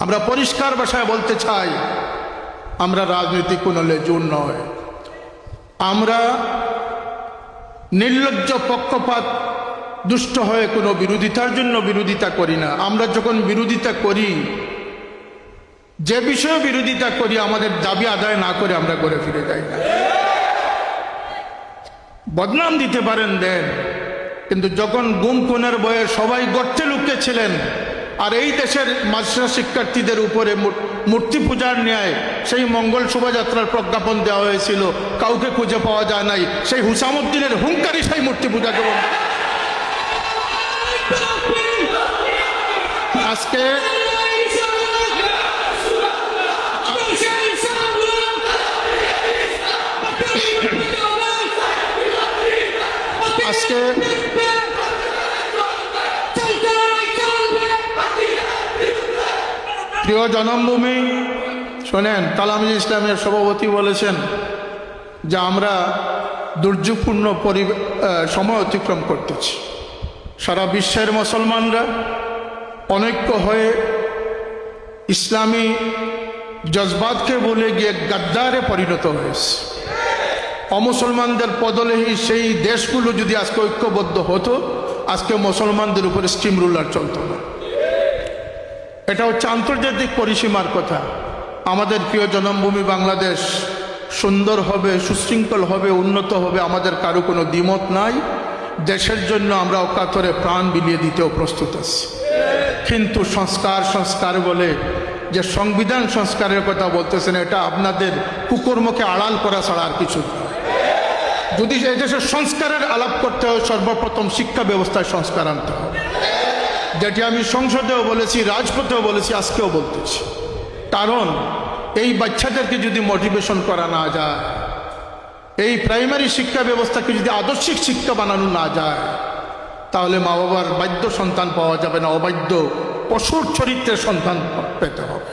আমরা পরিষ্কার ভাষায় বলতে চাই, আমরা রাজনৈতিক কোনো লেজুর নয়, আমরা নির্লজ্জ পক্ষপাত দুষ্ট হয়ে কোনো বিরোধিতার জন্য বিরোধিতা করি না। আমরা যখন বিরোধিতা করি, যে বিষয়ে বিরোধিতা করি, আমাদের দাবি আদায় না করে আমরা ঘরে ফিরে যাই না। বদনাম দিতে পারেন দেন, কিন্তু যখন গুম খুনের বয়ে সবাই গর্তে লুকিয়েছিলেন, আর এই দেশের মাদ্রাসা শিক্ষার্থীদের উপরে মূর্তি পূজার ন্যায় সেই মঙ্গল শোভাযাত্রার প্রজ্ঞাপন দেওয়া হয়েছিল, কাউকে খুঁজে পাওয়া যায় নাই, সেই হুসামুদ্দিনের হুঙ্কারি সেই মূর্তি পূজা কেবল আজকে প্রিয় জন্মভূমি, শোনেন, তালামিজ ইসলামের সভাপতি বলেছেন যে আমরা দুর্যোগপূর্ণ সময় অতিক্রম করতেছি। সারা বিশ্বের মুসলমানরা অনৈক্য হয়ে ইসলামী জজবাতকে বলে গিয়ে গাদ্দারে পরিণত হয়েছে। অমুসলমানদের পদলেহী সেই দেশগুলো যদি আজকে ঐক্যবদ্ধ হতো, আজকে মুসলমানদের উপরে স্টিম রুলার চলতো না। এটা হচ্ছে আন্তর্জাতিক পরিসীমার কথা। আমাদের প্রিয় জন্মভূমি বাংলাদেশ সুন্দর হবে, সুশৃঙ্খল হবে, উন্নত হবে, আমাদের কারো কোনো দ্বিমত নাই। দেশের জন্য আমরা অকাতরে প্রাণ বিলিয়ে দিতেও প্রস্তুত আছি। কিন্তু সংস্কার বলে যে সংবিধান সংস্কারের কথা বলতেছেন, এটা আপনাদের কুকর্মকে আড়াল করা ছাড়া আর কিছু নয়। যদি এই দেশের সংস্কারের আলাপ করতে হয়, সর্বপ্রথম শিক্ষা ব্যবস্থায় সংস্কার আনতে হবে, যেটি আমি সংসদেও বলেছি, রাজপথেও বলেছি, আজকেও বলতেছি। কারণ এই বাচ্চাদেরকে যদি মোটিভেশন করা না যায়, এই প্রাইমারি শিক্ষা ব্যবস্থাকে যদি আদর্শিক শিক্ষা বানানো না যায়, তাহলে মা বাবার বাধ্য সন্তান পাওয়া যাবে না, অবাধ্য পশুর চরিত্রের সন্তান পেতে হবে।